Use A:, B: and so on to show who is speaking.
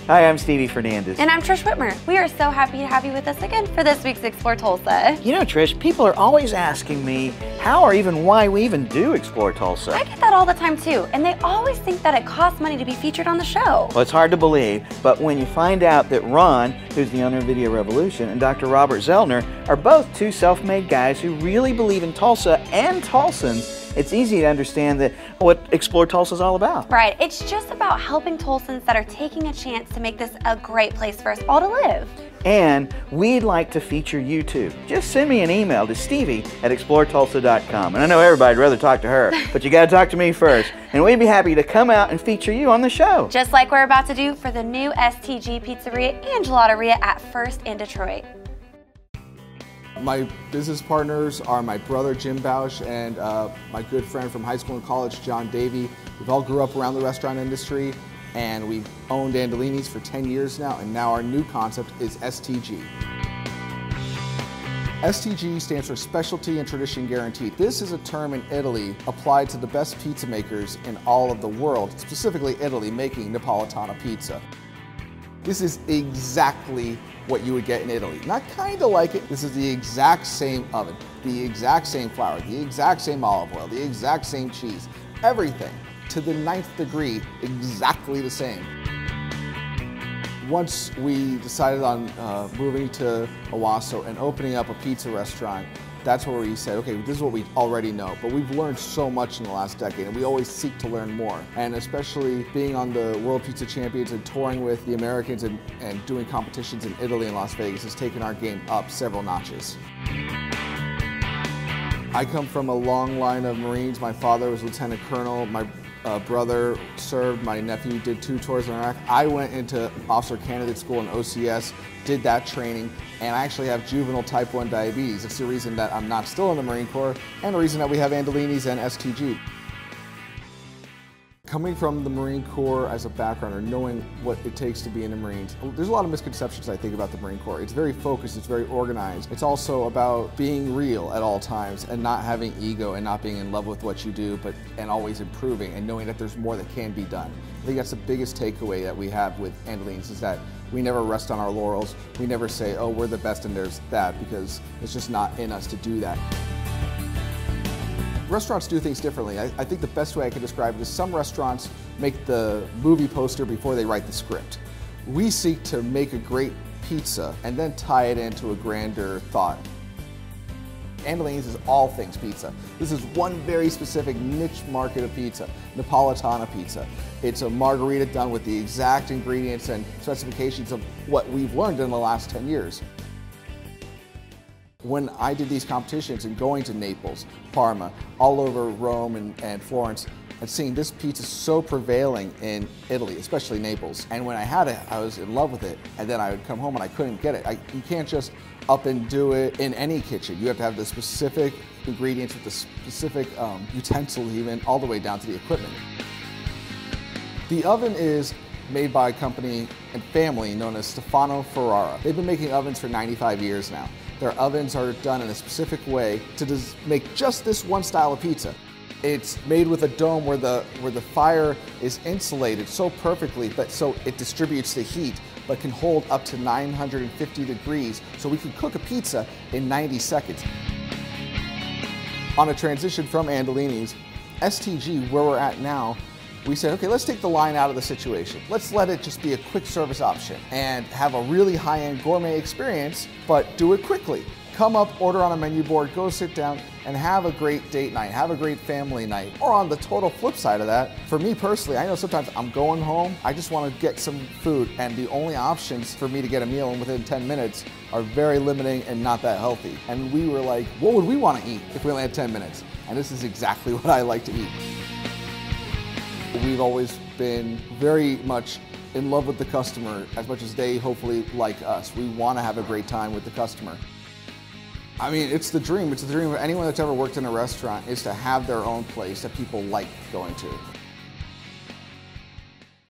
A: Hi, I'm Stevie Fernandez.
B: And I'm Trish Whitmer. We are so happy to have you with us again for this week's Explore Tulsa.
A: You know, Trish, people are always asking me how or even why we even do Explore Tulsa.
B: I get that all the time too, and they always think that it costs money to be featured on the show.
A: Well, it's hard to believe, but when you find out that Ron, who's the owner of Video Revolution, and Dr. Robert Zellner are both two self-made guys who really believe in Tulsa and Tulsans, it's easy to understand that what Explore Tulsa is all about.
B: Right, it's just about helping Tulsans that are taking a chance to make this a great place for us all to live.
A: And we'd like to feature you too. Just send me an email to stevie@exploretulsa.com. And I know everybody'd rather talk to her, but you gotta talk to me first. And we'd be happy to come out and feature you on the show.
B: Just like we're about to do for the new STG Pizzeria and Gelateria at First in Detroit.
C: My business partners are my brother Jim Bausch and my good friend from high school and college, John Davey. We've all grew up around the restaurant industry, and we've owned Andolini's for 10 years now, and now our new concept is STG. STG stands for Specialty and Tradition Guaranteed. This is a term in Italy applied to the best pizza makers in all of the world, specifically Italy, making Napolitana pizza. This is exactly what you would get in Italy. Not kind of like it, this is the exact same oven, the exact same flour, the exact same olive oil, the exact same cheese, everything to the 9th degree, exactly the same. Once we decided on moving to Owasso and opening up a pizza restaurant, that's where we said, okay, this is what we already know, but we've learned so much in the last decade, and we always seek to learn more. And especially being on the World Pizza Champions and touring with the Americans and doing competitions in Italy and Las Vegas has taken our game up several notches. I come from a long line of Marines. My father was Lieutenant Colonel. My brother served, my nephew did 2 tours in Iraq. I went into Officer Candidate School in OCS, did that training, and I actually have juvenile type 1 diabetes. It's the reason that I'm not still in the Marine Corps and the reason that we have Andolini's and STG. Coming from the Marine Corps as a backgrounder, knowing what it takes to be in the Marines, there's a lot of misconceptions I think about the Marine Corps. It's very focused, it's very organized. It's also about being real at all times and not having ego and not being in love with what you do, and always improving and knowing that there's more that can be done. I think that's the biggest takeaway that we have with Andolini's is that we never rest on our laurels. We never say, oh, we're the best and there's that, because it's just not in us to do that. Restaurants do things differently. I think the best way I can describe it is some restaurants make the movie poster before they write the script. We seek to make a great pizza and then tie it into a grander thought. Andolini's is all things pizza. This is one very specific niche market of pizza, Napolitana pizza. It's a margherita done with the exact ingredients and specifications of what we've learned in the last 10 years. When I did these competitions and going to Naples, Parma, all over Rome and Florence, and seeing this pizza so prevailing in Italy, especially Naples. And when I had it, I was in love with it. And then I would come home and I couldn't get it. You can't just up and do it in any kitchen. You have to have the specific ingredients with the specific utensils, even all the way down to the equipment. The oven is made by a company and family known as Stefano Ferrara. They've been making ovens for 95 years now. Their ovens are done in a specific way to make just this one style of pizza. It's made with a dome where the fire is insulated so perfectly, but so it distributes the heat, but can hold up to 950 degrees, so we can cook a pizza in 90 seconds. On a transition from Andolini's, STG, where we're at now, we said, okay, let's take the line out of the situation. Let's let it just be a quick service option and have a really high-end gourmet experience, but do it quickly. Come up, order on a menu board, go sit down, and have a great date night, have a great family night. Or on the total flip side of that, for me personally, I know sometimes I'm going home, I just want to get some food, and the only options for me to get a meal in within 10 minutes are very limiting and not that healthy. And we were like, what would we want to eat if we only had 10 minutes? And this is exactly what I like to eat. We've always been very much in love with the customer as much as they hopefully like us. We want to have a great time with the customer. I mean, it's the dream. It's the dream of anyone that's ever worked in a restaurant is to have their own place that people like going to.